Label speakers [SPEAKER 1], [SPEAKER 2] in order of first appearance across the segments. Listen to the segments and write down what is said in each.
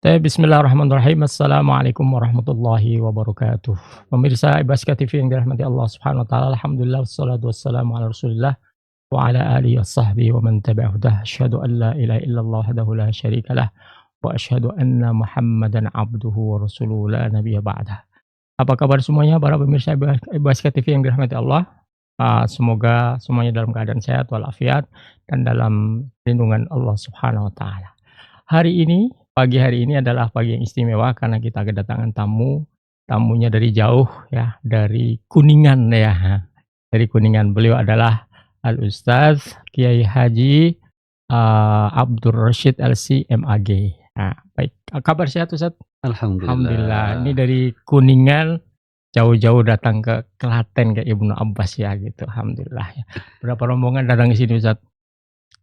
[SPEAKER 1] Bismillahirrahmanirrahim. Assalamualaikum warahmatullahi wabarakatuh. Pemirsa Ibaska TV yang dirahmati Allah Subhanahu wa taala. Alhamdulillah wassalatu wassalamu ala Rasulillah wa ala alihi washabbihi wa man tabi'ahu hudah. Asyhadu an la ilaha illallah wahdahu la syarikalah wa asyhadu anna Muhammadan abduhu wa rasuluhu la nabiyya ba'dah. Apa kabar semuanya para pemirsa Ibaska TV yang dirahmati Allah? Semoga semuanya dalam keadaan sehat walafiat dan dalam lindungan Allah Subhanahu wa taala. Pagi hari ini adalah pagi yang istimewa karena kita kedatangan tamu, tamunya dari jauh ya, dari Kuningan ya. Dari Kuningan. Beliau adalah Al-Ustaz Kiai Haji Abdur Rasyid LC MAG. Nah, baik. Kabar sehat Ustaz? Alhamdulillah. Ini
[SPEAKER 2] Alhamdulillah.
[SPEAKER 1] dari Kuningan jauh-jauh datang ke Klaten ke Ibnu Abbas ya gitu. Alhamdulillah ya. Berapa rombongan datang ke sini Ustaz?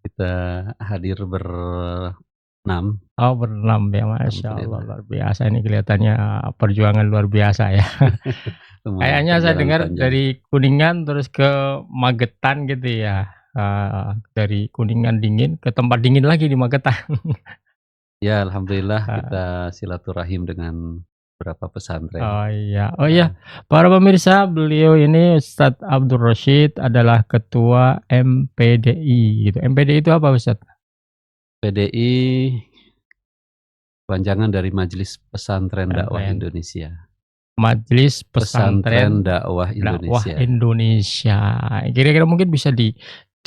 [SPEAKER 2] Kita hadir berenam.
[SPEAKER 1] Oh, berenam ya, Masya Allah,
[SPEAKER 2] Alhamdulillah.
[SPEAKER 1] luar biasa ini kelihatannya perjuangan luar biasa ya.
[SPEAKER 2] Lumayan
[SPEAKER 1] Kayaknya saya
[SPEAKER 2] perjalanan
[SPEAKER 1] dengar
[SPEAKER 2] panjang.
[SPEAKER 1] dari Kuningan terus ke Magetan gitu ya. Dari Kuningan dingin ke tempat dingin lagi di Magetan.
[SPEAKER 2] Ya, alhamdulillah
[SPEAKER 1] Ah,
[SPEAKER 2] kita silaturahim dengan beberapa pesantren.
[SPEAKER 1] oh iya, para pemirsa, beliau ini Ustadz Abdur Rasyid adalah ketua MPDI gitu. MPDI itu apa Ustadz?
[SPEAKER 2] PDI panjangan dari Majelis Pesantren Dakwah
[SPEAKER 1] PPN.
[SPEAKER 2] Indonesia.
[SPEAKER 1] Majelis
[SPEAKER 2] Pesantren
[SPEAKER 1] Pesantren
[SPEAKER 2] Dakwah
[SPEAKER 1] Dakwah
[SPEAKER 2] Indonesia.
[SPEAKER 1] Indonesia. Kira-kira mungkin bisa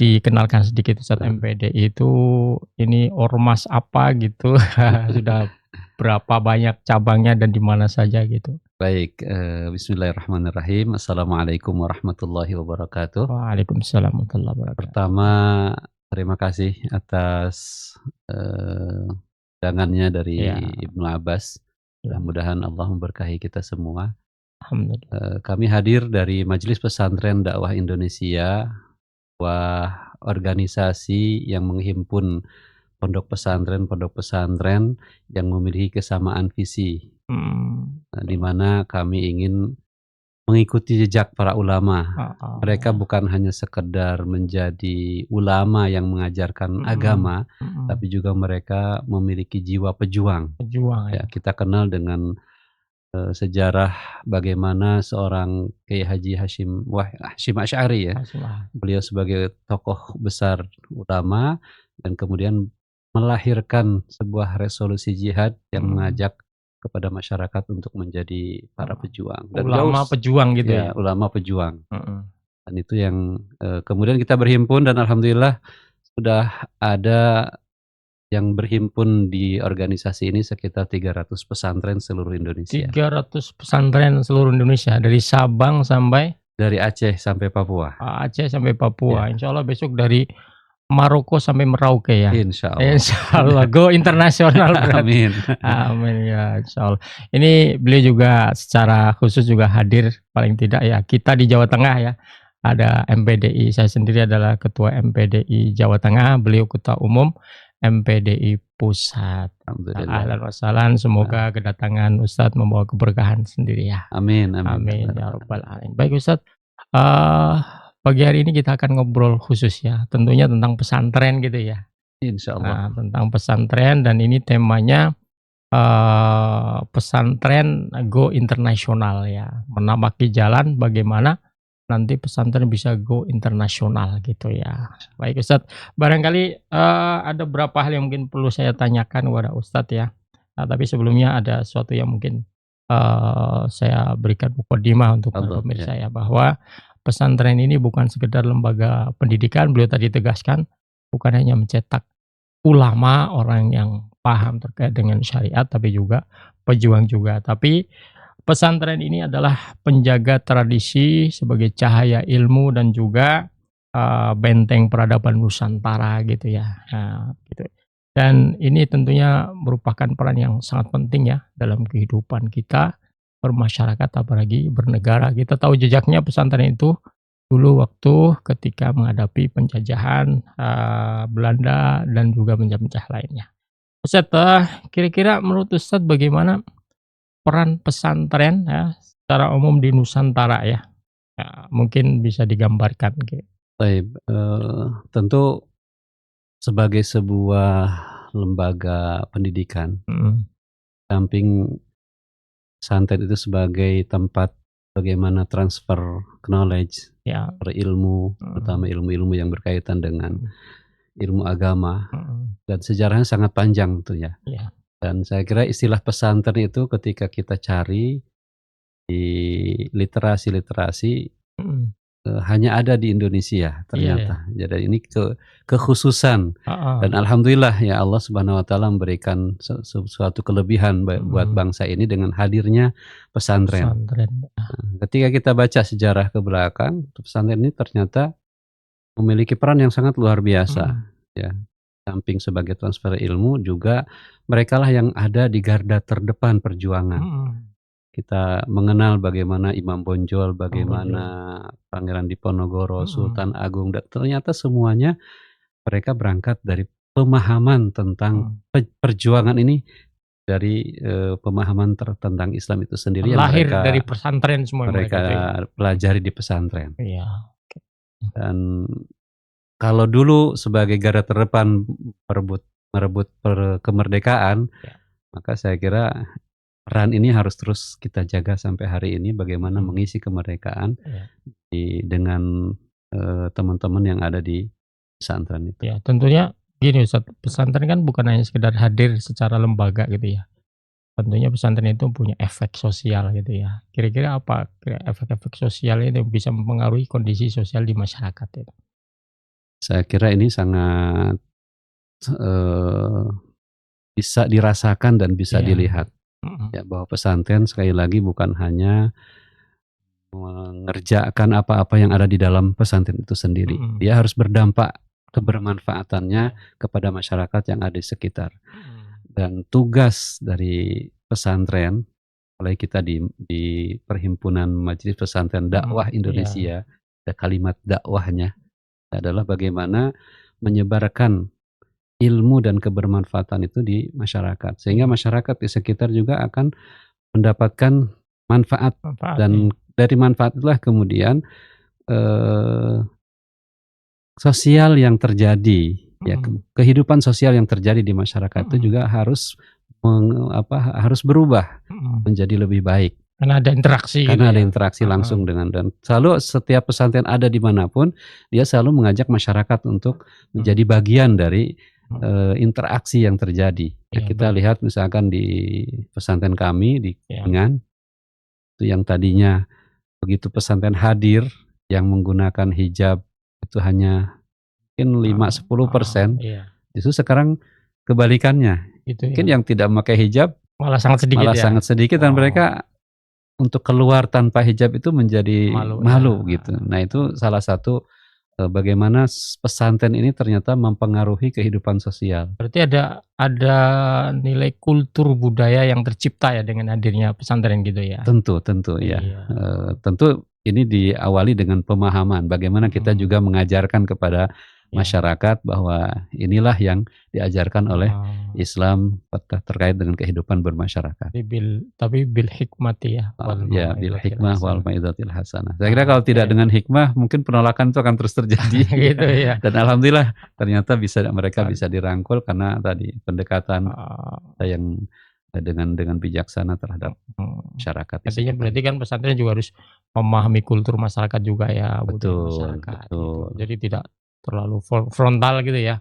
[SPEAKER 1] dikenalkan sedikit Ustadz
[SPEAKER 2] Nah,
[SPEAKER 1] MPDI itu ini ormas apa gitu? Sudah berapa banyak cabangnya dan di mana saja gitu?
[SPEAKER 2] baik, bismillahirrahmanirrahim. Assalamualaikum warahmatullahi wabarakatuh.
[SPEAKER 1] Waalaikumsalam warahmatullahi wabarakatuh.
[SPEAKER 2] Pertama, terima kasih atas undangannya dari
[SPEAKER 1] Ya,
[SPEAKER 2] Ibnu Abbas. Mudah-mudahan Allah memberkahi kita semua.
[SPEAKER 1] alhamdulillah.
[SPEAKER 2] Kami hadir dari Majelis Pesantren Dakwah Indonesia, sebuah organisasi yang menghimpun pondok pesantren yang memiliki kesamaan visi, di mana kami ingin mengikuti jejak para ulama. Mereka bukan hanya sekedar menjadi ulama yang mengajarkan agama, tapi juga mereka memiliki jiwa pejuang.
[SPEAKER 1] Pejuang ya.
[SPEAKER 2] Ya, kita kenal dengan sejarah bagaimana seorang Kiai Haji Hashim Asy'ari ya. Beliau sebagai tokoh besar ulama dan kemudian melahirkan sebuah resolusi jihad yang mengajak kepada masyarakat untuk menjadi para pejuang. Dan
[SPEAKER 1] Ulama pejuang gitu ya.
[SPEAKER 2] ulama pejuang. Dan itu yang kemudian kita berhimpun dan alhamdulillah sudah ada yang berhimpun di organisasi ini sekitar 300 pesantren seluruh Indonesia.
[SPEAKER 1] 300 pesantren seluruh Indonesia dari Sabang sampai
[SPEAKER 2] Dari Aceh sampai Papua.
[SPEAKER 1] Aceh sampai Papua.
[SPEAKER 2] Ya.
[SPEAKER 1] Insya Allah besok dari Maroko sampai Merauke ya.
[SPEAKER 2] Insya Allah.
[SPEAKER 1] Insya Allah go internasional berarti.
[SPEAKER 2] Amin.
[SPEAKER 1] Amin ya Insya Allah. Ini beliau juga secara khusus juga hadir paling tidak ya. Kita di Jawa Tengah ya. Ada MPDI, saya sendiri adalah ketua MPDI Jawa Tengah, beliau ketua umum MPDI Pusat.
[SPEAKER 2] Alhamdulillah.
[SPEAKER 1] Ahlan wa sahlan, semoga kedatangan Ustadz membawa keberkahan sendiri ya.
[SPEAKER 2] Amin.
[SPEAKER 1] Amin ya rabbal alamin. Baik Ustadz, pagi hari ini kita akan ngobrol khusus ya, tentunya tentang pesantren gitu ya.
[SPEAKER 2] Insya Allah.
[SPEAKER 1] Nah, tentang pesantren dan ini temanya pesantren go internasional ya, menapaki jalan bagaimana nanti pesantren bisa go internasional gitu ya. Baik Ustadz, barangkali ada beberapa hal yang mungkin perlu saya tanyakan kepada Ustadz ya. Tapi sebelumnya ada sesuatu yang mungkin saya berikan mukadimah untuk para pemirsa ya, bahwa pesantren ini bukan sekedar lembaga pendidikan, beliau tadi tegaskan, bukan hanya mencetak ulama, orang yang paham terkait dengan syariat, tapi juga pejuang juga. Tapi pesantren ini adalah penjaga tradisi sebagai cahaya ilmu dan juga benteng peradaban Nusantara gitu ya. Gitu. Dan ini tentunya merupakan peran yang sangat penting ya dalam kehidupan kita bermasyarakat apalagi bernegara. Kita tahu jejaknya pesantren itu dulu waktu ketika menghadapi penjajahan Belanda dan juga penjajah lainnya. Ustadz, kira-kira menurut Ustadz bagaimana peran pesantren ya secara umum di Nusantara ya? Mungkin bisa digambarkan gitu.
[SPEAKER 2] Baik, tentu sebagai sebuah lembaga pendidikan, samping pesantren itu sebagai tempat bagaimana transfer knowledge,
[SPEAKER 1] Ya.
[SPEAKER 2] ilmu, terutama ilmu-ilmu yang berkaitan dengan ilmu agama,
[SPEAKER 1] Mhm.
[SPEAKER 2] dan sejarahnya sangat panjang tuh ya.
[SPEAKER 1] Iya.
[SPEAKER 2] Dan saya kira istilah pesantren itu ketika kita cari di literasi-literasi
[SPEAKER 1] Mhm.
[SPEAKER 2] hanya ada di Indonesia
[SPEAKER 1] Iya ya.
[SPEAKER 2] ternyata. Jadi ini kekhususan,
[SPEAKER 1] Heeh.
[SPEAKER 2] dan alhamdulillah ya Allah Subhanahu wa taala memberikan suatu kelebihan buat bangsa ini dengan hadirnya pesantren.
[SPEAKER 1] Pesantren.
[SPEAKER 2] Ketika kita baca sejarah ke belakang, pesantren ini ternyata memiliki peran yang sangat luar biasa ya. Samping sebagai transfer ilmu, juga merekalah yang ada di garda terdepan perjuangan. Kita mengenal bagaimana Imam Bonjol, bagaimana Pangeran Diponegoro, Sultan Agung, dan ternyata semuanya mereka berangkat dari pemahaman tentang perjuangan ini, dari pemahaman tentang Islam itu sendiri yang
[SPEAKER 1] Lahir dari pesantren semua
[SPEAKER 2] mereka
[SPEAKER 1] itu ya?
[SPEAKER 2] pelajari di pesantren.
[SPEAKER 1] Iya.
[SPEAKER 2] Dan kalau dulu sebagai garda terdepan merebut kemerdekaan, maka saya kira peran ini harus terus kita jaga sampai hari ini, bagaimana mengisi kemerdekaan dengan teman-teman yang ada di pesantren itu.
[SPEAKER 1] Ya, tentunya gini Ustadz, pesantren kan bukan hanya sekedar hadir secara lembaga gitu ya. Tentunya pesantren itu punya efek sosial gitu ya. Kira-kira apa efek-efek sosial itu bisa mempengaruhi kondisi sosial di masyarakat itu?
[SPEAKER 2] Saya kira ini sangat bisa dirasakan dan bisa dilihat. Ya, bahwa pesantren sekali lagi bukan hanya mengerjakan apa-apa yang ada di dalam pesantren itu sendiri. Dia harus berdampak kebermanfaatannya kepada masyarakat yang ada di sekitar. Dan tugas dari pesantren, apalagi kita di Perhimpunan Majelis Pesantren Dakwah Indonesia, ada kalimat dakwahnya adalah bagaimana menyebarkan ilmu dan kebermanfaatan itu di masyarakat, sehingga masyarakat di sekitar juga akan mendapatkan manfaat, dan dari manfaat itulah kemudian sosial yang terjadi, ya, kehidupan sosial yang terjadi di masyarakat itu juga harus berubah menjadi lebih baik.
[SPEAKER 1] Karena ada interaksi
[SPEAKER 2] Karena
[SPEAKER 1] gitu
[SPEAKER 2] ada
[SPEAKER 1] ya?
[SPEAKER 2] interaksi langsung dan selalu setiap pesantren ada dimanapun, dia selalu mengajak masyarakat untuk menjadi bagian dari interaksi yang terjadi. Ya, kita lihat misalkan di pesantren kami di Kuningan, itu yang tadinya begitu pesantren hadir yang menggunakan hijab itu hanya mungkin 5-10%, justru sekarang kebalikannya.
[SPEAKER 1] Gitu
[SPEAKER 2] Mungkin
[SPEAKER 1] ya?
[SPEAKER 2] yang tidak memakai hijab
[SPEAKER 1] Malah sangat sedikit ya?
[SPEAKER 2] sangat sedikit, dan mereka untuk keluar tanpa hijab itu menjadi malu gitu. Nah, itu salah satu bagaimana pesantren ini ternyata mempengaruhi kehidupan sosial.
[SPEAKER 1] Berarti ada nilai kultur budaya yang tercipta ya dengan hadirnya pesantren gitu ya?
[SPEAKER 2] Tentu ya. Tentu ini diawali dengan pemahaman bagaimana kita juga mengajarkan kepada masyarakat bahwa inilah yang diajarkan oleh Islam terkait dengan kehidupan bermasyarakat.
[SPEAKER 1] Tapi bil hikmati ya?
[SPEAKER 2] Ya, bil hikmah wal mau'izatil hasanah. Saya kira kalau tidak dengan hikmah, mungkin penolakan itu akan terus terjadi.
[SPEAKER 1] Gitu ya?
[SPEAKER 2] Dan alhamdulillah ternyata mereka bisa dirangkul karena tadi pendekatan yang dengan bijaksana terhadap masyarakat.
[SPEAKER 1] Artinya berarti kan pesantren juga harus memahami kultur masyarakat juga ya, budaya masyarakat.
[SPEAKER 2] Betul.
[SPEAKER 1] Jadi tidak terlalu frontal gitu ya,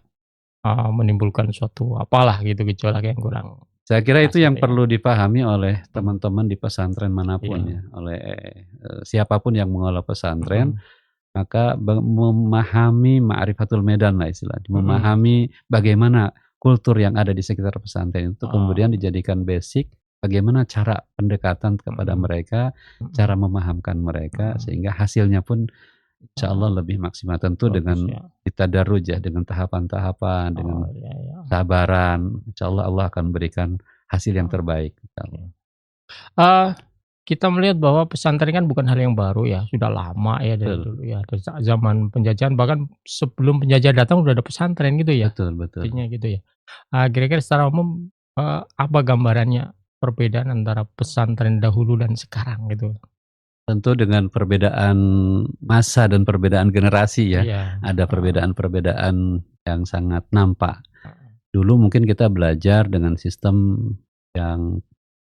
[SPEAKER 1] menimbulkan suatu apalah gitu gejolak yang kurang.
[SPEAKER 2] Saya kira itu yang perlu dipahami oleh teman-teman di pesantren manapun ya, oleh siapapun yang mengelola pesantren, maka memahami ma'rifatul medan lah istilahnya, memahami bagaimana kultur yang ada di sekitar pesantren itu kemudian dijadikan basic bagaimana cara pendekatan kepada mereka, cara memahamkan mereka, sehingga hasilnya pun insya Allah lebih maksimal. Tentu dengan ditadarruj ya, dengan tahapan-tahapan, dengan sabaran, insya Allah akan berikan hasil yang terbaik.
[SPEAKER 1] Kita melihat bahwa pesantren kan bukan hal yang baru ya, sudah lama ya dari dulu ya, dari zaman penjajahan, bahkan sebelum penjajah datang udah ada pesantren gitu ya?
[SPEAKER 2] Betul.
[SPEAKER 1] Artinya gitu ya. Kira-kira secara umum apa gambarannya perbedaan antara pesantren dahulu dan sekarang gitu?
[SPEAKER 2] Tentu dengan perbedaan masa dan perbedaan generasi ya, ada perbedaan-perbedaan yang sangat nampak. Dulu mungkin kita belajar dengan sistem yang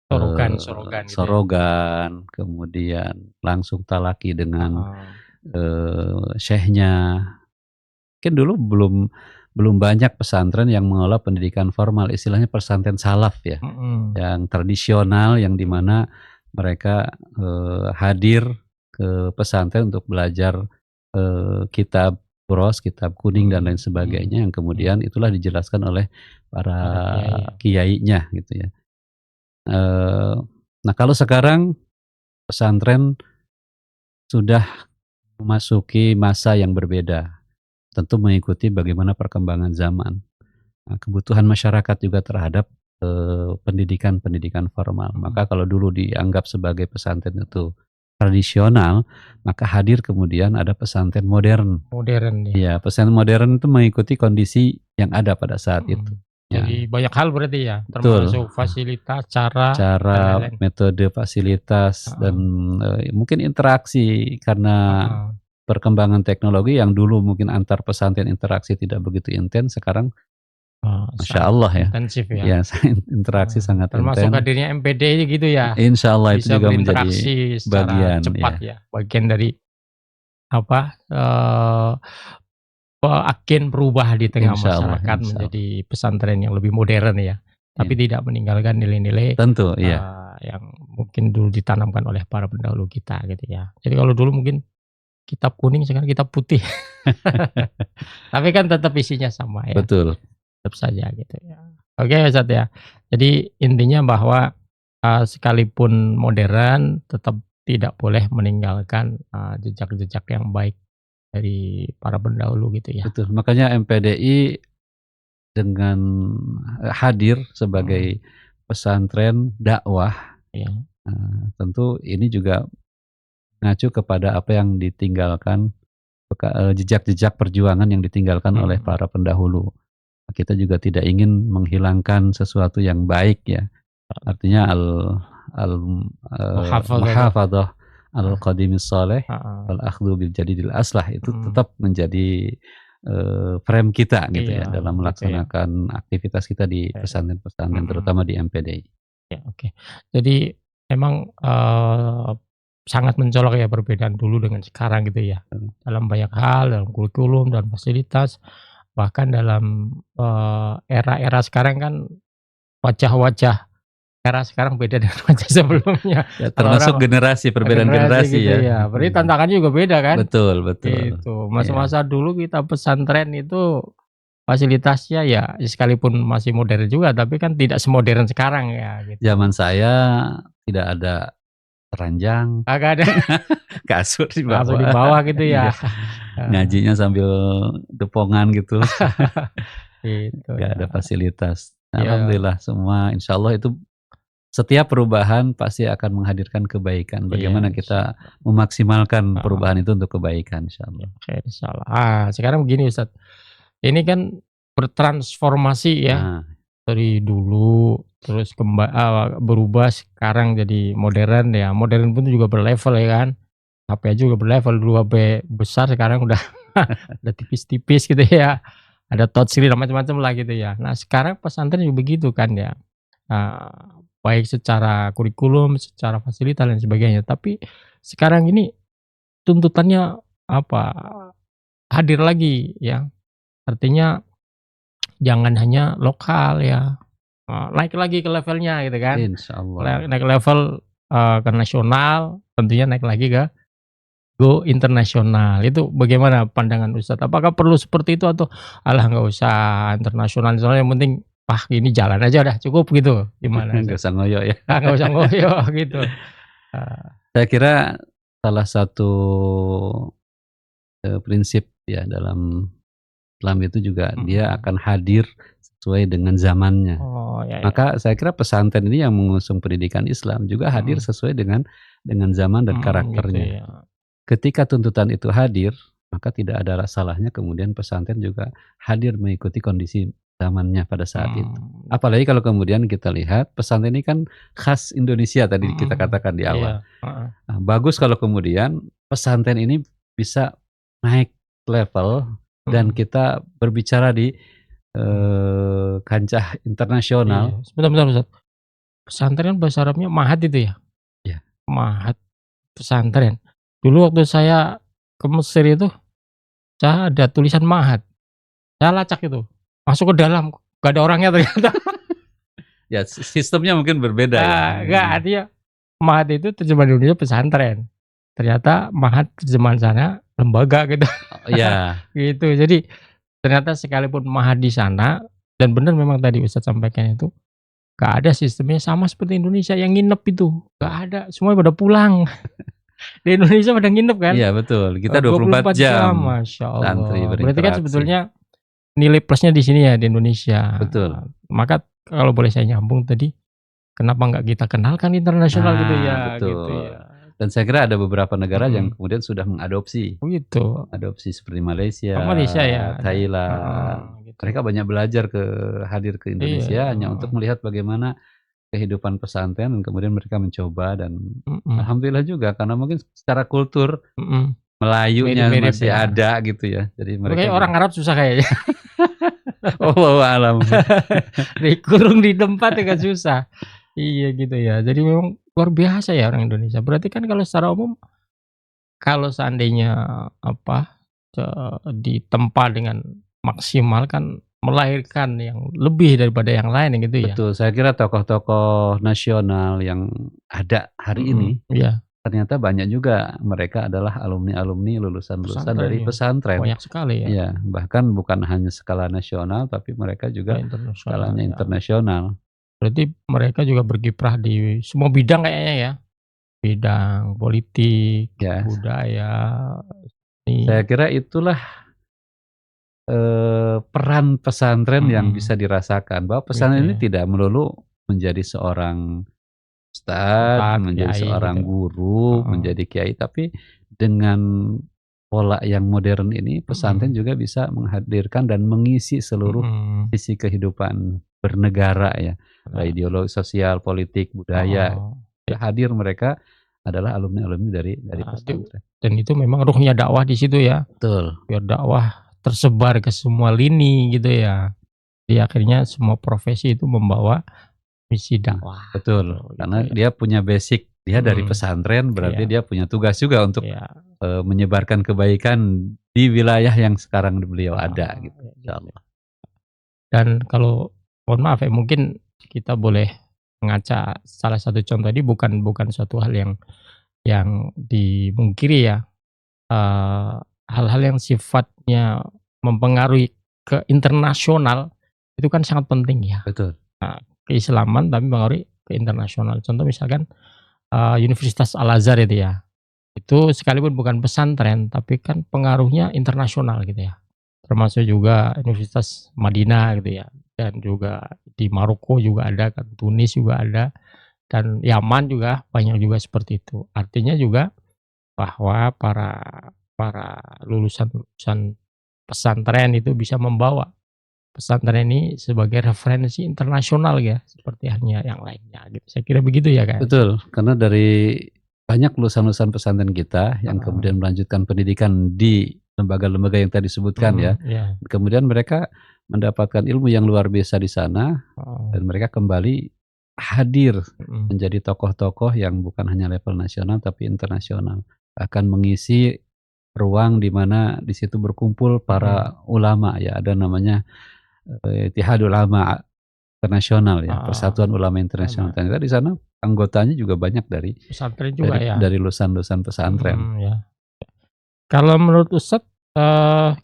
[SPEAKER 1] Sorogan gitu ya?
[SPEAKER 2] sorogan, kemudian langsung talaki dengan,
[SPEAKER 1] Heeh.
[SPEAKER 2] syekhnya. Mungkin dulu belum banyak pesantren yang mengelola pendidikan formal, istilahnya pesantren salaf ya,
[SPEAKER 1] Mhm.
[SPEAKER 2] yang tradisional, yang di mana mereka, hadir ke pesantren untuk belajar, kitab kuros, kitab kuning dan lain
[SPEAKER 1] Mhm
[SPEAKER 2] sebagainya,
[SPEAKER 1] mhm.
[SPEAKER 2] yang
[SPEAKER 1] Iya,
[SPEAKER 2] kemudian itulah dijelaskan oleh para
[SPEAKER 1] para kiai ya?
[SPEAKER 2] kiainya gitu ya. Eee, nah kalau sekarang pesantren sudah memasuki masa yang berbeda, tentu mengikuti bagaimana perkembangan zaman. Nah, kebutuhan masyarakat juga terhadap, pendidikan-pendidikan formal.
[SPEAKER 1] Mhm.
[SPEAKER 2] Maka kalau dulu dianggap sebagai pesantren itu tradisional, maka hadir kemudian ada pesantren modern.
[SPEAKER 1] Modern ya?
[SPEAKER 2] Iya, pesantren modern itu mengikuti kondisi yang ada pada saat itu,
[SPEAKER 1] Mhm.
[SPEAKER 2] ya.
[SPEAKER 1] Jadi banyak hal berarti ya?
[SPEAKER 2] Betul,
[SPEAKER 1] Termasuk fasilitas, cara, dan
[SPEAKER 2] cara,
[SPEAKER 1] lain-lain?
[SPEAKER 2] metode, fasilitas, dan,
[SPEAKER 1] Heeh
[SPEAKER 2] mungkin interaksi karena
[SPEAKER 1] heeh.
[SPEAKER 2] perkembangan teknologi yang dulu mungkin antar pesantren interaksi tidak begitu intens, sekarang
[SPEAKER 1] Oh,
[SPEAKER 2] Masya
[SPEAKER 1] sangat
[SPEAKER 2] Allah ya.
[SPEAKER 1] intensif ya?
[SPEAKER 2] Ya, interaksi
[SPEAKER 1] Heeh.
[SPEAKER 2] sangat
[SPEAKER 1] Termasuk
[SPEAKER 2] intens.
[SPEAKER 1] hadirnya MPD gitu ya?
[SPEAKER 2] Insya Allah itu
[SPEAKER 1] Bisa
[SPEAKER 2] juga menjadi
[SPEAKER 1] berinteraksi secara
[SPEAKER 2] bagian
[SPEAKER 1] cepat
[SPEAKER 2] ya.
[SPEAKER 1] ya? Bagian dari apa, agen berubah di tengah
[SPEAKER 2] Insya Allah,
[SPEAKER 1] masyarakat
[SPEAKER 2] insya Allah.
[SPEAKER 1] menjadi pesantren yang lebih modern ya? Tapi
[SPEAKER 2] In
[SPEAKER 1] tidak meninggalkan nilai-nilai,
[SPEAKER 2] tentu, iya.
[SPEAKER 1] yang mungkin dulu ditanamkan oleh para pendahulu kita gitu ya. Jadi kalau dulu mungkin kitab kuning, sekarang kitab putih. Tapi kan tetap isinya sama ya,
[SPEAKER 2] Betul,
[SPEAKER 1] tetap saja gitu ya. Oke Ustaz ya, jadi intinya bahwa, sekalipun modern tetap tidak boleh meninggalkan, jejak-jejak yang baik dari para pendahulu gitu ya?
[SPEAKER 2] betul. Makanya MPDI dengan, hadir
[SPEAKER 1] Mhm,
[SPEAKER 2] sebagai pesantren dakwah,
[SPEAKER 1] iya,
[SPEAKER 2] tentu ini juga mengacu kepada apa yang ditinggalkan, jejak-jejak perjuangan yang ditinggalkan oleh
[SPEAKER 1] mhm,
[SPEAKER 2] para pendahulu. Kita juga tidak ingin menghilangkan sesuatu yang baik ya. Artinya al
[SPEAKER 1] muhafadzah tuh,
[SPEAKER 2] muhafadzah
[SPEAKER 1] heeh
[SPEAKER 2] al qadimis shalih
[SPEAKER 1] heeh,
[SPEAKER 2] wal akhdhu bil jadidil aslah itu
[SPEAKER 1] mhm,
[SPEAKER 2] tetap menjadi, frame kita gitu
[SPEAKER 1] iya
[SPEAKER 2] ya dalam
[SPEAKER 1] gitu ya,
[SPEAKER 2] melaksanakan aktivitas kita di
[SPEAKER 1] oke,
[SPEAKER 2] pesantren-pesantren
[SPEAKER 1] mhm,
[SPEAKER 2] terutama di MPDI.
[SPEAKER 1] ya oke. Jadi memang, sangat mencolok ya perbedaan dulu dengan sekarang gitu ya,
[SPEAKER 2] Mmm,
[SPEAKER 1] dalam banyak hal, dalam kurikulum, dalam fasilitas, bahkan dalam, era-era sekarang kan wajah-wajah era sekarang beda dengan wajah sebelumnya.
[SPEAKER 2] ya
[SPEAKER 1] Kalau
[SPEAKER 2] termasuk
[SPEAKER 1] orang
[SPEAKER 2] generasi, perbedaan
[SPEAKER 1] generasi
[SPEAKER 2] generasi
[SPEAKER 1] gitu
[SPEAKER 2] ya.
[SPEAKER 1] ya, berarti tantangannya juga beda kan?
[SPEAKER 2] Betul, betul.
[SPEAKER 1] Itu,
[SPEAKER 2] Iya,
[SPEAKER 1] masa-masa dulu kita pesantren itu fasilitasnya ya sekalipun masih modern juga, tapi kan tidak semodern sekarang ya
[SPEAKER 2] zaman
[SPEAKER 1] gitu.
[SPEAKER 2] saya tidak ada ranjang,
[SPEAKER 1] Kagak ada,
[SPEAKER 2] kasur di
[SPEAKER 1] langsung di
[SPEAKER 2] bawah.
[SPEAKER 1] bawah gitu ya.
[SPEAKER 2] Iya,
[SPEAKER 1] Heeh,
[SPEAKER 2] ngajinya sambil depongan gitu.
[SPEAKER 1] gitu
[SPEAKER 2] Nggak
[SPEAKER 1] ya.
[SPEAKER 2] ada fasilitas.
[SPEAKER 1] Iya,
[SPEAKER 2] Alhamdulillah semua insya Allah itu setiap perubahan pasti akan menghadirkan kebaikan.
[SPEAKER 1] iya
[SPEAKER 2] Bagaimana kita
[SPEAKER 1] insyaallah,
[SPEAKER 2] memaksimalkan
[SPEAKER 1] heeh,
[SPEAKER 2] perubahan itu untuk kebaikan insya
[SPEAKER 1] ya
[SPEAKER 2] Allah.
[SPEAKER 1] khair insyaallah. Sekarang begini Ustaz, ini kan bertransformasi ya,
[SPEAKER 2] Nah,
[SPEAKER 1] dari dulu terus berubah sekarang jadi modern ya, modern pun juga berlevel ya kan. HP aja juga berlevel, dulu HP besar sekarang udah udah tipis-tipis gitu ya, ada touchscreen dan macam-macam lah gitu ya. Nah sekarang pesantren juga begitu kan ya, baik secara kurikulum, secara fasilitas dan sebagainya. Tapi sekarang ini tuntutannya apa, hadir lagi ya, artinya jangan hanya lokal ya, naik lagi ke levelnya gitu kan,
[SPEAKER 2] insya Allah.
[SPEAKER 1] naik level, ke nasional, tentunya naik lagi ke go internasional. Itu bagaimana pandangan Ustadz? Apakah perlu seperti itu atau, "Alah nggak usah internasional, soalnya yang penting, ah, ini jalan aja udah cukup," gitu, gimana
[SPEAKER 2] Nggak
[SPEAKER 1] Ustadz?
[SPEAKER 2] usah ngoyo ya.
[SPEAKER 1] Ah, nggak usah ngoyo gitu, eee,
[SPEAKER 2] Saya kira salah satu, prinsip ya dalam Islam itu juga dia
[SPEAKER 1] mhm.
[SPEAKER 2] akan hadir sesuai dengan zamannya.
[SPEAKER 1] Oh, ya ya,
[SPEAKER 2] Maka saya kira pesantren ini yang mengusung pendidikan Islam juga hadir
[SPEAKER 1] mhm
[SPEAKER 2] sesuai dengan zaman dan
[SPEAKER 1] gitu
[SPEAKER 2] karakternya.
[SPEAKER 1] ya,
[SPEAKER 2] Ketika tuntutan itu hadir, maka tidak ada salahnya kemudian pesantren juga hadir mengikuti kondisi zamannya pada saat itu.
[SPEAKER 1] gitu,
[SPEAKER 2] Apalagi kalau kemudian kita lihat pesantren ini kan khas Indonesia tadi kita
[SPEAKER 1] mhm,
[SPEAKER 2] katakan di
[SPEAKER 1] iya,
[SPEAKER 2] awal.
[SPEAKER 1] heeh,
[SPEAKER 2] Nah, bagus kalau kemudian pesantren ini bisa naik level dan
[SPEAKER 1] mhm
[SPEAKER 2] kita berbicara di,
[SPEAKER 1] mhm,
[SPEAKER 2] kancah
[SPEAKER 1] iya,
[SPEAKER 2] internasional.
[SPEAKER 1] sebentar bentar Ustadz, pesantren bahasa Arabnya Ma'had itu ya?
[SPEAKER 2] Ya.
[SPEAKER 1] Ma'had pesantren. Dulu waktu saya ke Mesir itu, saya ada tulisan Ma'had, saya lacak itu, masuk ke dalam, gak ada orangnya ternyata.
[SPEAKER 2] Ya, sistemnya mungkin berbeda ya.
[SPEAKER 1] Enggak, artinya Ma'had itu terjemahan Indonesia pesantren, ternyata Ma'had terjemahan sana lembaga gitu.
[SPEAKER 2] Iya.
[SPEAKER 1] Gitu, jadi ternyata sekalipun Ma'had di sana, dan benar memang tadi Ustadz sampaikan itu, gak ada sistemnya sama seperti Indonesia yang nginep itu, gak ada, semuanya pada pulang. Di Indonesia pada nginep kan,
[SPEAKER 2] Iya betul, kita 24
[SPEAKER 1] 24
[SPEAKER 2] jam
[SPEAKER 1] jam, Masya
[SPEAKER 2] santri
[SPEAKER 1] Allah. Berarti kan
[SPEAKER 2] berinteraksi.
[SPEAKER 1] sebetulnya nilai plusnya di sini ya, di Indonesia.
[SPEAKER 2] Betul.
[SPEAKER 1] Maka kalau boleh saya nyambung tadi, kenapa nggak kita kenalkan internasional gitu ya, gitu
[SPEAKER 2] Betul.
[SPEAKER 1] ya.
[SPEAKER 2] Dan saya kira ada beberapa negara yang
[SPEAKER 1] Mhm.
[SPEAKER 2] kemudian sudah mengadopsi.
[SPEAKER 1] Oh gitu.
[SPEAKER 2] Adopsi seperti Malaysia,
[SPEAKER 1] Malaysia ya ada,
[SPEAKER 2] Thailand.
[SPEAKER 1] gitu.
[SPEAKER 2] Mereka banyak belajar hadir ke Indonesia
[SPEAKER 1] Iya,
[SPEAKER 2] hanya untuk melihat bagaimana kehidupan pesantren dan kemudian mereka mencoba dan
[SPEAKER 1] mhm,
[SPEAKER 2] alhamdulillah juga karena mungkin secara kultur
[SPEAKER 1] mhm,
[SPEAKER 2] Melayunya
[SPEAKER 1] mirip-mirip
[SPEAKER 2] masih
[SPEAKER 1] ya.
[SPEAKER 2] ada gitu ya. Jadi
[SPEAKER 1] Tapi
[SPEAKER 2] mereka
[SPEAKER 1] kayak
[SPEAKER 2] juga
[SPEAKER 1] orang Arab susah kayaknya.
[SPEAKER 2] wallahu a'lam.
[SPEAKER 1] Dikurung di tempat agak susah. Iya gitu ya. Jadi memang luar biasa ya orang Indonesia. Berarti kan kalau secara umum, kalau seandainya apa, ditempa dengan maksimal kan melahirkan yang lebih daripada yang lain gitu ya?
[SPEAKER 2] Betul, saya kira tokoh-tokoh nasional yang ada hari ini,
[SPEAKER 1] Iya,
[SPEAKER 2] ternyata banyak juga mereka adalah alumni-alumni lulusan-lulusan
[SPEAKER 1] pesantren
[SPEAKER 2] dari
[SPEAKER 1] ya,
[SPEAKER 2] pesantren.
[SPEAKER 1] banyak sekali ya,
[SPEAKER 2] Ya, bahkan bukan hanya skala nasional, tapi mereka
[SPEAKER 1] ke
[SPEAKER 2] juga
[SPEAKER 1] internasional
[SPEAKER 2] skalanya
[SPEAKER 1] ya.
[SPEAKER 2] internasional.
[SPEAKER 1] Berarti mereka juga berkiprah di semua bidang kayaknya ya? Bidang politik,
[SPEAKER 2] Ya,
[SPEAKER 1] budaya,
[SPEAKER 2] saya
[SPEAKER 1] seni,
[SPEAKER 2] kira itulah, peran pesantren yang bisa
[SPEAKER 1] mhm,
[SPEAKER 2] dirasakan, bahwa
[SPEAKER 1] gitu
[SPEAKER 2] pesantren ini
[SPEAKER 1] ya,
[SPEAKER 2] tidak melulu menjadi seorang ustad,
[SPEAKER 1] ustad,
[SPEAKER 2] menjadi
[SPEAKER 1] kiai
[SPEAKER 2] seorang
[SPEAKER 1] gitu,
[SPEAKER 2] guru,
[SPEAKER 1] heeh,
[SPEAKER 2] menjadi kiai, tapi dengan pola yang modern ini, pesantren
[SPEAKER 1] mhm,
[SPEAKER 2] juga bisa menghadirkan dan mengisi seluruh
[SPEAKER 1] mhm,
[SPEAKER 2] sisi kehidupan bernegara ya,
[SPEAKER 1] nah,
[SPEAKER 2] ideologi sosial, politik, budaya,
[SPEAKER 1] heeh,
[SPEAKER 2] hadir mereka adalah alumni-alumni dari
[SPEAKER 1] nah
[SPEAKER 2] pesantren.
[SPEAKER 1] dan itu memang ruhnya dakwah di situ ya,
[SPEAKER 2] Betul,
[SPEAKER 1] biar dakwah tersebar ke semua lini gitu ya. Jadi akhirnya semua profesi itu membawa misi
[SPEAKER 2] nah,
[SPEAKER 1] dakwah
[SPEAKER 2] betul,
[SPEAKER 1] gitu
[SPEAKER 2] karena
[SPEAKER 1] ya,
[SPEAKER 2] dia punya basic, dia dari
[SPEAKER 1] mhm,
[SPEAKER 2] pesantren berarti
[SPEAKER 1] iya,
[SPEAKER 2] dia punya tugas juga untuk
[SPEAKER 1] iya,
[SPEAKER 2] Menyebarkan kebaikan di wilayah yang sekarang beliau ada
[SPEAKER 1] heeh,
[SPEAKER 2] gitu,
[SPEAKER 1] ya gitu.
[SPEAKER 2] insyaallah.
[SPEAKER 1] Dan kalau mohon maaf ya, mungkin kita boleh mengaca salah satu contoh ini bukan bukan suatu hal yang dimungkiri ya, eee, hal-hal yang sifatnya mempengaruhi ke internasional, itu kan sangat penting ya.
[SPEAKER 2] Betul,
[SPEAKER 1] Nah, keislaman tapi mempengaruhi ke internasional. Contoh misalkan, Universitas Al-Azhar itu ya, itu sekalipun bukan pesantren, tapi kan pengaruhnya internasional gitu ya. Termasuk juga Universitas Madinah gitu ya, dan juga di Maroko juga ada kan, Tunis juga ada, dan Yaman juga banyak juga seperti itu. Artinya juga bahwa para para lulusan-lulusan pesantren itu bisa membawa pesantren ini sebagai referensi internasional ya, seperti halnya yang lainnya gitu. Saya kira begitu ya, Kak?
[SPEAKER 2] betul, karena dari banyak lulusan-lulusan pesantren kita yang
[SPEAKER 1] Heeh,
[SPEAKER 2] kemudian melanjutkan pendidikan di lembaga-lembaga yang tadi disebutkan ya,
[SPEAKER 1] iya,
[SPEAKER 2] kemudian mereka mendapatkan ilmu yang luar biasa di sana
[SPEAKER 1] heeh,
[SPEAKER 2] dan mereka kembali hadir
[SPEAKER 1] mhm,
[SPEAKER 2] menjadi tokoh-tokoh yang bukan hanya level nasional tapi internasional. Bahkan mengisi ruang di mana di situ berkumpul
[SPEAKER 1] mhm,
[SPEAKER 2] para ulama ya, ada namanya Ittihad Ulama Internasional ya,
[SPEAKER 1] heeh,
[SPEAKER 2] Persatuan Ulama Internasional.
[SPEAKER 1] sama
[SPEAKER 2] Ternyata di sana anggotanya juga banyak dari
[SPEAKER 1] pesantren juga
[SPEAKER 2] dari
[SPEAKER 1] ya?
[SPEAKER 2] dari lulusan-lulusan pesantren.
[SPEAKER 1] Mhm, ya. Kalau menurut Ustadz,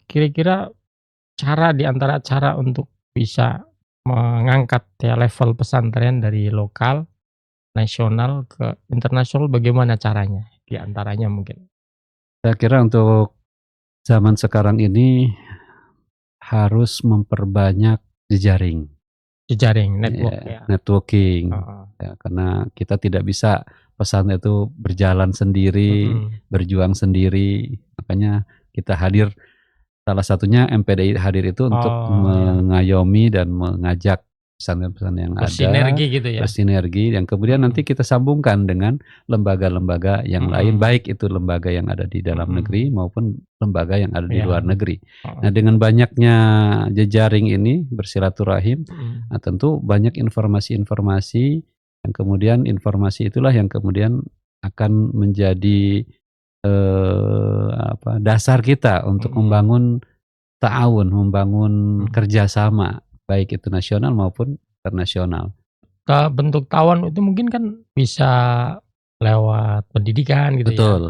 [SPEAKER 1] kira-kira cara di antara cara untuk bisa mengangkat ya level pesantren dari lokal, nasional ke internasional bagaimana caranya? Di antaranya mungkin
[SPEAKER 2] Saya kira untuk zaman sekarang ini harus memperbanyak jejaring,
[SPEAKER 1] jejaring network
[SPEAKER 2] ya,
[SPEAKER 1] ya?
[SPEAKER 2] networking,
[SPEAKER 1] Heeh,
[SPEAKER 2] ya, karena kita tidak bisa pesantren itu berjalan sendiri,
[SPEAKER 1] mhm,
[SPEAKER 2] berjuang sendiri, makanya kita hadir. Salah satunya MPDI hadir itu untuk
[SPEAKER 1] oh ya,
[SPEAKER 2] mengayomi dan mengajak pesantren-pesantren yang ada,
[SPEAKER 1] bersinergi gitu ya?
[SPEAKER 2] bersinergi yang kemudian nanti
[SPEAKER 1] Mhm,
[SPEAKER 2] kita sambungkan dengan lembaga-lembaga yang lain,
[SPEAKER 1] mhm,
[SPEAKER 2] baik itu lembaga yang ada di dalam negeri
[SPEAKER 1] mhm,
[SPEAKER 2] maupun lembaga yang ada di
[SPEAKER 1] iya,
[SPEAKER 2] luar negeri.
[SPEAKER 1] heeh,
[SPEAKER 2] Nah, dengan banyaknya jejaring ini bersilaturahim,
[SPEAKER 1] mhm,
[SPEAKER 2] nah tentu banyak informasi-informasi Yang kemudian informasi itulah yang kemudian akan menjadi, dasar kita untuk membangun ta'awun, membangun kerjasama, baik itu nasional maupun internasional.
[SPEAKER 1] Bentuk tawon itu mungkin kan bisa lewat pendidikan gitu ya,
[SPEAKER 2] Betul,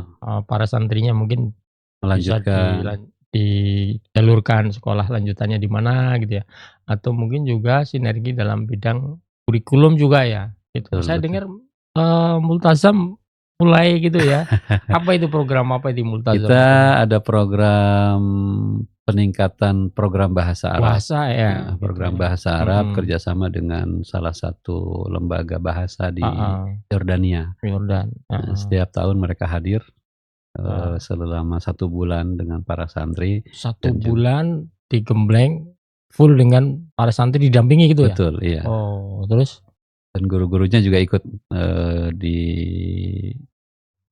[SPEAKER 1] para santrinya mungkin bisa
[SPEAKER 2] melanjutkan,
[SPEAKER 1] dijalurkan sekolah lanjutannya di mana gitu ya, atau mungkin juga sinergi dalam bidang kurikulum juga ya, gitu.
[SPEAKER 2] betul
[SPEAKER 1] Saya
[SPEAKER 2] betul.
[SPEAKER 1] dengar, Multazam mulai gitu ya. Apa itu program apa di Multazam
[SPEAKER 2] Kita
[SPEAKER 1] itu?
[SPEAKER 2] ada program peningkatan program bahasa Arab,
[SPEAKER 1] Bahasa ya gitu
[SPEAKER 2] program
[SPEAKER 1] ya?
[SPEAKER 2] bahasa Arab
[SPEAKER 1] Mhm,
[SPEAKER 2] kerjasama dengan salah satu lembaga bahasa di
[SPEAKER 1] heeh,
[SPEAKER 2] Yordania.
[SPEAKER 1] Yordan, heeh.
[SPEAKER 2] Setiap tahun mereka hadir,
[SPEAKER 1] Nah,
[SPEAKER 2] selama 1 bulan dengan para santri
[SPEAKER 1] 1
[SPEAKER 2] dan juga
[SPEAKER 1] bulan digembleng full dengan para santri didampingi gitu ya?
[SPEAKER 2] betul, iya.
[SPEAKER 1] Oh, terus?
[SPEAKER 2] Dan guru-gurunya juga ikut,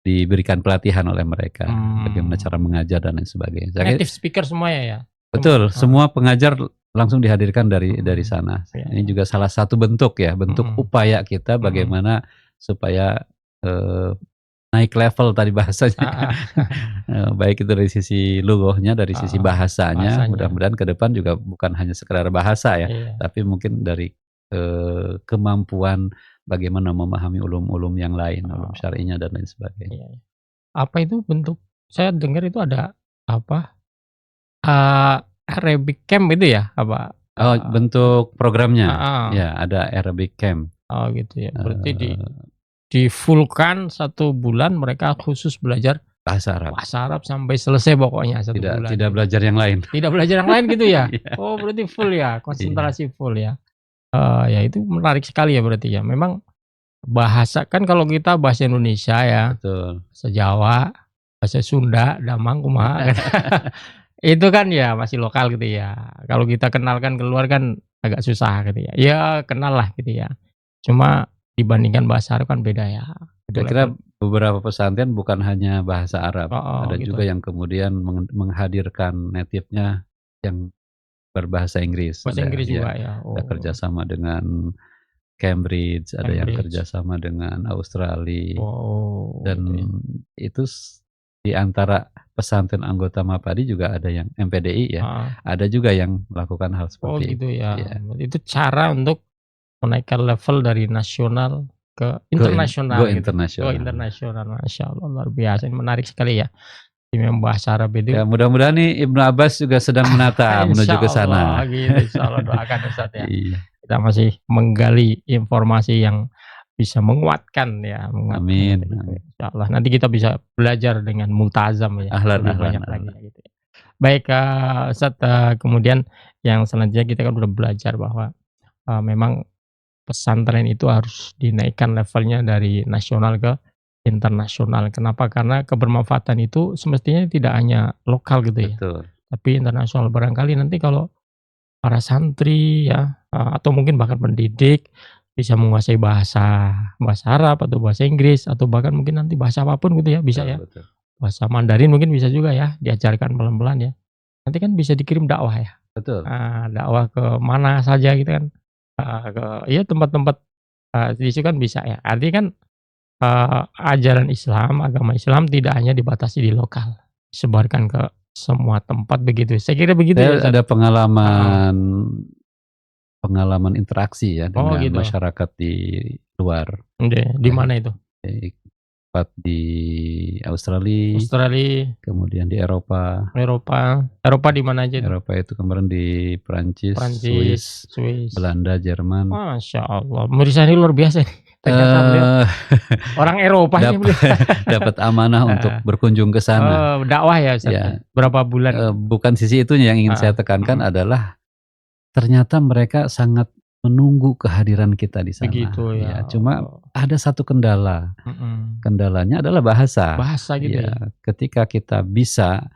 [SPEAKER 2] diberikan pelatihan oleh mereka, bagaimana cara
[SPEAKER 1] Mmm.
[SPEAKER 2] mengajar dan lain sebagainya.
[SPEAKER 1] Native speaker semuanya ya?
[SPEAKER 2] Betul,
[SPEAKER 1] Heeh,
[SPEAKER 2] semua pengajar langsung dihadirkan dari
[SPEAKER 1] mhm,
[SPEAKER 2] sana.
[SPEAKER 1] iya
[SPEAKER 2] Ini
[SPEAKER 1] iya,
[SPEAKER 2] juga salah satu bentuk ya, bentuk
[SPEAKER 1] mhm,
[SPEAKER 2] upaya kita
[SPEAKER 1] mhm,
[SPEAKER 2] bagaimana supaya, eee, naik level tadi bahasanya,
[SPEAKER 1] heeh,
[SPEAKER 2] baik itu dari sisi lughahnya, dari sisi
[SPEAKER 1] heeh,
[SPEAKER 2] bahasanya,
[SPEAKER 1] bahasanya,
[SPEAKER 2] mudah-mudahan ke depan juga bukan hanya sekedar bahasa ya,
[SPEAKER 1] iya,
[SPEAKER 2] tapi mungkin dari, kemampuan bagaimana memahami ulum-ulum yang lain, ulum
[SPEAKER 1] oh,
[SPEAKER 2] syar'inya dan lain sebagainya.
[SPEAKER 1] iya iya. Apa itu bentuk saya dengar itu ada apa, eee, Arabic Camp itu ya? Apa,
[SPEAKER 2] Oh,
[SPEAKER 1] ben
[SPEAKER 2] bentuk programnya?
[SPEAKER 1] heeh,
[SPEAKER 2] Ya, ada Arabic Camp,
[SPEAKER 1] oh gitu ya. Berarti
[SPEAKER 2] eee,
[SPEAKER 1] di-full-kan 1 bulan mereka khusus belajar
[SPEAKER 2] bahasa Arab.
[SPEAKER 1] bahasa Arab sampai selesai pokoknya 1
[SPEAKER 2] Tidak
[SPEAKER 1] bulan
[SPEAKER 2] tidak
[SPEAKER 1] gitu.
[SPEAKER 2] belajar yang lain.
[SPEAKER 1] Tidak belajar yang lain gitu ya?
[SPEAKER 2] Iya
[SPEAKER 1] Oh berarti full ya,
[SPEAKER 2] iya,
[SPEAKER 1] konsentrasi full ya? Ya itu menarik sekali ya berarti ya. Memang bahasa kan kalau kita bahasa Indonesia ya,
[SPEAKER 2] betul.
[SPEAKER 1] bahasa Jawa, bahasa Sunda, Damang, kumaha kan. Itu kan ya masih lokal gitu ya. Kalau kita kenalkan keluar kan agak susah gitu ya. Ya kenal lah gitu ya. Cuma dibandingkan bahasa Arab kan beda ya, itu
[SPEAKER 2] Saya kira
[SPEAKER 1] level
[SPEAKER 2] beberapa pesantren bukan hanya bahasa Arab,
[SPEAKER 1] heeh,
[SPEAKER 2] ada
[SPEAKER 1] gitu.
[SPEAKER 2] juga yang kemudian menghadirkan native-nya yang berbahasa Inggris.
[SPEAKER 1] Bahasa
[SPEAKER 2] Ada
[SPEAKER 1] Inggris
[SPEAKER 2] ya,
[SPEAKER 1] juga ya?
[SPEAKER 2] ada
[SPEAKER 1] Oh,
[SPEAKER 2] kerjasama dengan Cambridge, ada yang
[SPEAKER 1] Cambridge.
[SPEAKER 2] kerjasama dengan Australia,
[SPEAKER 1] Oh,
[SPEAKER 2] dan
[SPEAKER 1] gitu ya.
[SPEAKER 2] itu di antara pesantren anggota MAPADI juga ada yang MPDI ya,
[SPEAKER 1] Heeh.
[SPEAKER 2] ada juga yang melakukan hal
[SPEAKER 1] Oh
[SPEAKER 2] seperti
[SPEAKER 1] gitu
[SPEAKER 2] itu.
[SPEAKER 1] ya.
[SPEAKER 2] Iya.
[SPEAKER 1] Itu cara untuk menaikkan level dari nasional ke
[SPEAKER 2] Go
[SPEAKER 1] internasional gitu. Go
[SPEAKER 2] internasional.
[SPEAKER 1] internasional, masya Allah luar biasa, ini menarik sekali ya. Memang bahasa Arab itu
[SPEAKER 2] Ya mudah-mudahan nih Ibnu Abbas juga sedang menata menuju
[SPEAKER 1] insya
[SPEAKER 2] ke sana.
[SPEAKER 1] Allah gitu, insya Allah doakan Ustadz ya.
[SPEAKER 2] Iya,
[SPEAKER 1] Kita masih menggali informasi yang bisa menguatkan ya, menguatkan
[SPEAKER 2] amin
[SPEAKER 1] gitu, gitu.
[SPEAKER 2] amin.
[SPEAKER 1] Insya Allah nanti kita bisa belajar dengan multazam ya,
[SPEAKER 2] Ahlan
[SPEAKER 1] lebih
[SPEAKER 2] ahlan
[SPEAKER 1] banyak lagi
[SPEAKER 2] ahlan.
[SPEAKER 1] ya gitu ya. Baik, Ustadz, kemudian yang selanjutnya kita kan udah belajar bahwa, memang pesantren itu harus dinaikkan levelnya dari nasional ke internasional. Kenapa? Karena kebermanfaatan itu semestinya tidak hanya lokal gitu ya,
[SPEAKER 2] Betul
[SPEAKER 1] tapi internasional. Barangkali nanti kalau para santri ya, atau mungkin bahkan pendidik bisa menguasai bahasa bahasa Arab atau bahasa Inggris atau bahkan mungkin nanti bahasa apapun gitu ya, bisa
[SPEAKER 2] betul
[SPEAKER 1] ya.
[SPEAKER 2] betul.
[SPEAKER 1] Bahasa Mandarin mungkin bisa juga ya, diajarkan pelan-pelan ya. Nanti kan bisa dikirim dakwah ya,
[SPEAKER 2] Betul.
[SPEAKER 1] dakwah ke mana saja gitu kan, ke ya tempat-tempat, di situ kan bisa ya. Artinya kan, ajaran Islam, agama Islam tidak hanya dibatasi di lokal, disebarkan ke semua tempat begitu. Saya kira begitu ya
[SPEAKER 2] Saya
[SPEAKER 1] Ustaz?
[SPEAKER 2] ada
[SPEAKER 1] Heeh.
[SPEAKER 2] pengalaman pengalaman interaksi ya
[SPEAKER 1] Oh
[SPEAKER 2] dengan
[SPEAKER 1] gitu.
[SPEAKER 2] masyarakat di luar,
[SPEAKER 1] Di
[SPEAKER 2] baik
[SPEAKER 1] mana itu?
[SPEAKER 2] baik tempat di Australia,
[SPEAKER 1] Australia,
[SPEAKER 2] kemudian di Eropa.
[SPEAKER 1] Eropa. Eropa di mana aja itu?
[SPEAKER 2] Eropa itu kemarin di Prancis,
[SPEAKER 1] Prancis,
[SPEAKER 2] Swiss,
[SPEAKER 1] Swiss.
[SPEAKER 2] Belanda, Jerman.
[SPEAKER 1] Masya Allah, Mirza ini luar biasa nih. Ternyata beliau
[SPEAKER 2] Eee,
[SPEAKER 1] orang Eropa ini
[SPEAKER 2] dap
[SPEAKER 1] beliau.
[SPEAKER 2] dapat amanah untuk
[SPEAKER 1] Heeh.
[SPEAKER 2] berkunjung ke sana.
[SPEAKER 1] Oh, dakwah ya Ustaz ya?
[SPEAKER 2] Ya,
[SPEAKER 1] Berapa bulan?
[SPEAKER 2] bukan sisi itunya yang ingin
[SPEAKER 1] Heeh,
[SPEAKER 2] saya tekankan
[SPEAKER 1] mhm.
[SPEAKER 2] adalah ternyata mereka sangat menunggu kehadiran kita di
[SPEAKER 1] Begitu
[SPEAKER 2] sana.
[SPEAKER 1] ya,
[SPEAKER 2] Ya, cuma
[SPEAKER 1] oh,
[SPEAKER 2] ada satu kendala,
[SPEAKER 1] mhm.
[SPEAKER 2] kendalanya adalah bahasa.
[SPEAKER 1] Bahasa gitu
[SPEAKER 2] Ya,
[SPEAKER 1] ya?
[SPEAKER 2] ketika kita bisa,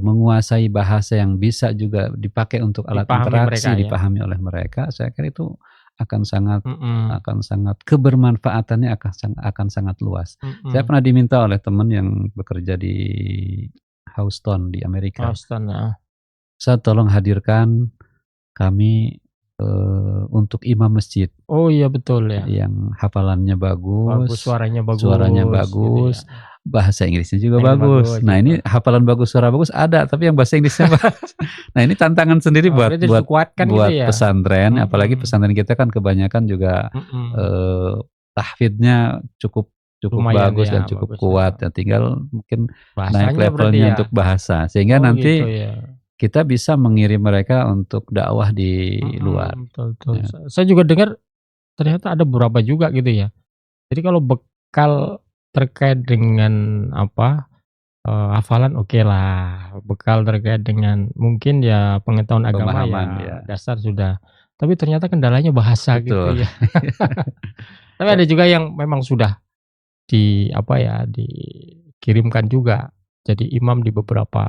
[SPEAKER 2] menguasai bahasa yang bisa juga dipakai untuk alat
[SPEAKER 1] Dipahami mereka
[SPEAKER 2] interaksi,
[SPEAKER 1] ya?
[SPEAKER 2] dipahami oleh mereka, saya kira itu akan sangat
[SPEAKER 1] Mhm,
[SPEAKER 2] kebermanfaatannya akan sangat luas. Saya
[SPEAKER 1] mhm.
[SPEAKER 2] pernah diminta oleh teman yang bekerja di Houston di Amerika,
[SPEAKER 1] Houston, heeh.
[SPEAKER 2] "Ustaz tolong hadirkan kami, untuk imam masjid.
[SPEAKER 1] Oh iya betul ya.
[SPEAKER 2] Yang hafalannya
[SPEAKER 1] Bagus,
[SPEAKER 2] bagus,
[SPEAKER 1] suaranya
[SPEAKER 2] suaranya
[SPEAKER 1] bagus gitu ya.
[SPEAKER 2] bagus, bahasa Inggrisnya juga
[SPEAKER 1] Inggris
[SPEAKER 2] bagus.
[SPEAKER 1] bagus
[SPEAKER 2] Nah,
[SPEAKER 1] gitu.
[SPEAKER 2] ini hafalan bagus, suara bagus ada, tapi yang bahasa Inggrisnya bagus. Nah, ini tantangan sendiri
[SPEAKER 1] Oh, berarti harus dikuatkan gitu ya.
[SPEAKER 2] pesantren, apalagi
[SPEAKER 1] Mhm.
[SPEAKER 2] pesantren kita kan kebanyakan juga tahfidnya cukup
[SPEAKER 1] Lumayan
[SPEAKER 2] bagus dan
[SPEAKER 1] ya,
[SPEAKER 2] cukup
[SPEAKER 1] bagus
[SPEAKER 2] kuat.
[SPEAKER 1] ya.
[SPEAKER 2] Ya tinggal mungkin naik
[SPEAKER 1] Bahasanya berarti
[SPEAKER 2] levelnya
[SPEAKER 1] ya?
[SPEAKER 2] untuk bahasa. Sehingga
[SPEAKER 1] Oh gitu
[SPEAKER 2] nanti
[SPEAKER 1] ya.
[SPEAKER 2] kita bisa mengirim mereka untuk dakwah di luar.
[SPEAKER 1] Betul betul.
[SPEAKER 2] Ya.
[SPEAKER 1] Saya juga dengar ternyata ada beberapa juga gitu ya. Jadi kalau bekal terkait dengan apa, hafalan okelah, bekal terkait dengan mungkin ya pengetahuan agama
[SPEAKER 2] Pemahaman,
[SPEAKER 1] ya
[SPEAKER 2] ya.
[SPEAKER 1] dasar sudah, tapi ternyata kendalanya bahasa gitu
[SPEAKER 2] Betul.
[SPEAKER 1] ya. Tapi ada juga yang memang sudah apa ya, dikirimkan juga jadi imam di beberapa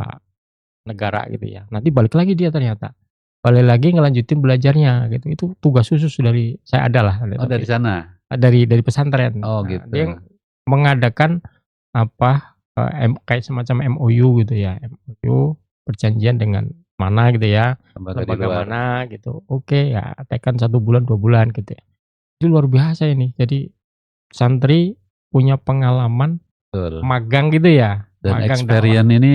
[SPEAKER 1] negara gitu ya. Nanti balik lagi dia ternyata, balik lagi ngelanjutin belajarnya gitu. Itu tugas khusus dari saya adalah
[SPEAKER 2] Oh, dari
[SPEAKER 1] tapi
[SPEAKER 2] sana?
[SPEAKER 1] dari pesantren.
[SPEAKER 2] Oh,
[SPEAKER 1] Nah,
[SPEAKER 2] gitu.
[SPEAKER 1] dia mengadakan apa, kayak semacam MOU gitu ya, MOU perjanjian dengan mana gitu ya,
[SPEAKER 2] Lembaga di
[SPEAKER 1] lembaga
[SPEAKER 2] luar.
[SPEAKER 1] mana gitu. Oke ya tekan 1 bulan, 2 bulan gitu ya. Itu luar biasa ini. Jadi santri punya pengalaman
[SPEAKER 2] Betul.
[SPEAKER 1] magang gitu ya,
[SPEAKER 2] Dan
[SPEAKER 1] magang dakwah.
[SPEAKER 2] experience ini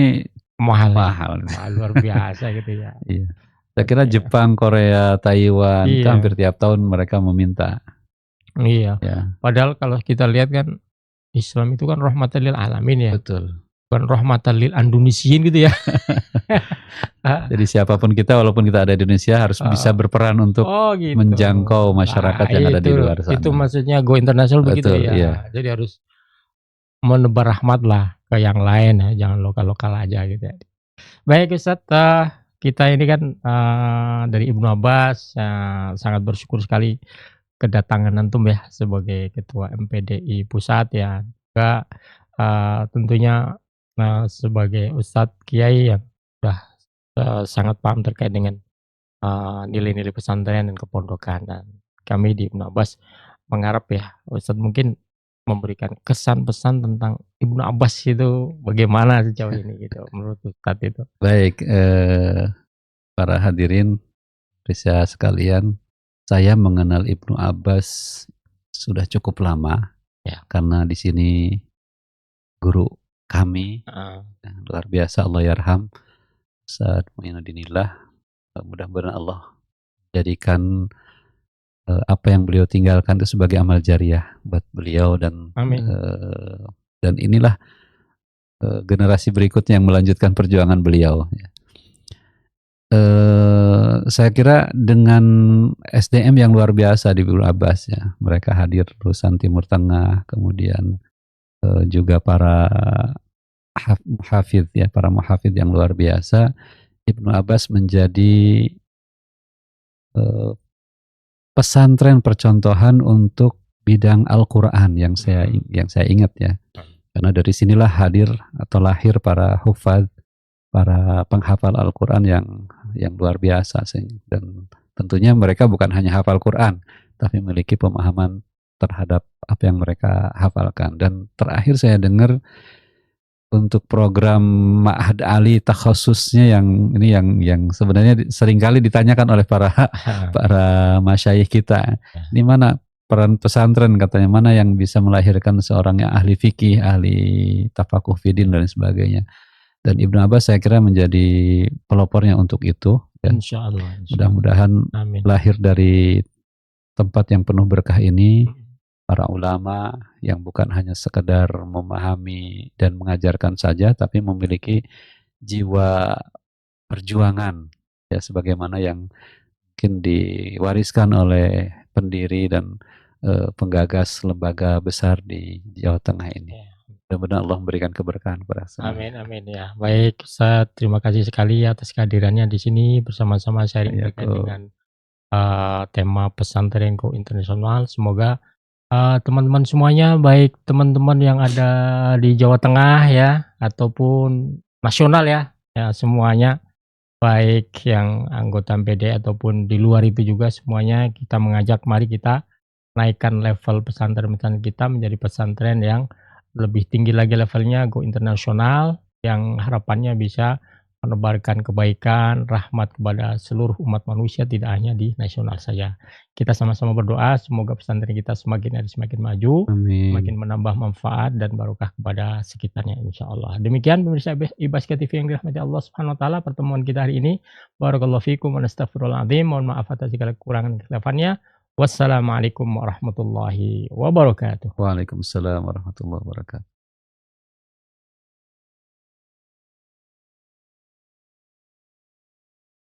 [SPEAKER 1] Mahal ya,
[SPEAKER 2] mahal.
[SPEAKER 1] luar biasa gitu ya.
[SPEAKER 2] Iya. Saya kira
[SPEAKER 1] Oke.
[SPEAKER 2] Jepang, Korea, Taiwan itu
[SPEAKER 1] Iya,
[SPEAKER 2] hampir tiap tahun mereka meminta.
[SPEAKER 1] iya.
[SPEAKER 2] Ya,
[SPEAKER 1] Padahal kalau kita lihat kan Islam itu kan rahmatan lil alamin ya,
[SPEAKER 2] betul.
[SPEAKER 1] bukan rahmatan lil andunisiyin gitu ya.
[SPEAKER 2] Jadi siapapun kita, walaupun kita ada di Indonesia, harus bisa berperan untuk
[SPEAKER 1] Oh gitu.
[SPEAKER 2] menjangkau masyarakat yang ada di luar sana.
[SPEAKER 1] Itu maksudnya go internasional begitu
[SPEAKER 2] Betul,
[SPEAKER 1] ya.
[SPEAKER 2] iya.
[SPEAKER 1] Jadi harus menebar rahmat lah ke yang lain ya, jangan lokal-lokal aja gitu ya. Baik Ustadz, kita ini kan, dari Ibnu Abbas, sangat bersyukur sekali kedatangan antum ya sebagai ketua MPDI pusat ya, juga, tentunya, sebagai ustadz kiai yang sudah, sangat paham terkait dengan, nilai-nilai pesantren dan kepondokan dan kami di Ibnu Abbas mengharap ya Ustadz mungkin memberikan kesan pesan tentang Ibnu Abbas itu bagaimana sejauh ini gitu menurut Ustadz itu?
[SPEAKER 2] Baik, para hadirin Risa sekalian, saya mengenal Ibnu Abbas sudah cukup lama,
[SPEAKER 1] Ya.
[SPEAKER 2] karena di sini guru kami, luar biasa Allah yarham, Ustaz Muinuddinillah, mudah-mudahan Allah jadikan apa yang beliau tinggalkan itu sebagai amal jariah buat beliau dan
[SPEAKER 1] Amin.
[SPEAKER 2] Dan inilah generasi berikutnya yang melanjutkan perjuangan beliau. Saya kira dengan SDM yang luar biasa di Ibnu Abbas ya, mereka hadir lulusan Timur Tengah, kemudian juga para muhafidz ya, para muhafidz yang luar biasa. Ibnu Abbas menjadi pesantren percontohan untuk bidang Al-Quran yang saya ingat ya, karena dari sinilah hadir atau lahir para hufadz, para penghafal Al-Quran yang luar biasa, dan tentunya mereka bukan hanya hafal Quran, tapi memiliki pemahaman terhadap apa yang mereka hafalkan. Dan terakhir saya dengar untuk program Ma'had Ali takhasusnya yang sebenarnya seringkali ditanyakan oleh para masyayikh kita, di mana peran pesantren katanya, mana yang bisa melahirkan seorang yang ahli fikih, ahli tafakuh fidin dan sebagainya. Dan Ibnu Abbas saya kira menjadi pelopornya untuk itu. Ya.
[SPEAKER 1] Insyaallah.
[SPEAKER 2] Mudah-mudahan lahir dari tempat yang penuh berkah ini para ulama yang bukan hanya sekedar memahami dan mengajarkan saja, tapi memiliki jiwa perjuangan ya, sebagaimana yang mungkin diwariskan oleh pendiri dan penggagas lembaga besar di Jawa Tengah ini. Mudah-mudahan Allah memberikan keberkahan kepada semua.
[SPEAKER 1] Amin amin ya. Baik, Ustaz, terima kasih sekali atas kehadirannya di sini bersama-sama sharing terkait dengan tema pesantren go internasional. Semoga teman-teman semuanya, baik teman-teman yang ada di Jawa Tengah ya ataupun nasional ya, semuanya, baik yang anggota MPD ataupun di luar itu juga, semuanya kita mengajak mari kita naikkan level pesantren-pesantren kita menjadi pesantren yang lebih tinggi lagi levelnya, go internasional, yang harapannya bisa menebarkan kebaikan, rahmat kepada seluruh umat manusia, tidak hanya di nasional saja. Kita sama-sama berdoa semoga pesantren kita semakin hari semakin maju, semakin
[SPEAKER 2] Amin.
[SPEAKER 1] menambah manfaat dan barokah kepada sekitarnya insyaallah. Demikian pemirsa Ibaska TV yang dirahmati Allah Subhanahu wa taala, pertemuan kita hari ini. Barakallahu fikum wa nastaghfirullahal azim. Mohon maaf atas segala kekurangan dan kekhilaafannya. Wassalamualaikum warahmatullahi wabarakatuh.
[SPEAKER 2] Waalaikumsalam warahmatullahi wabarakatuh.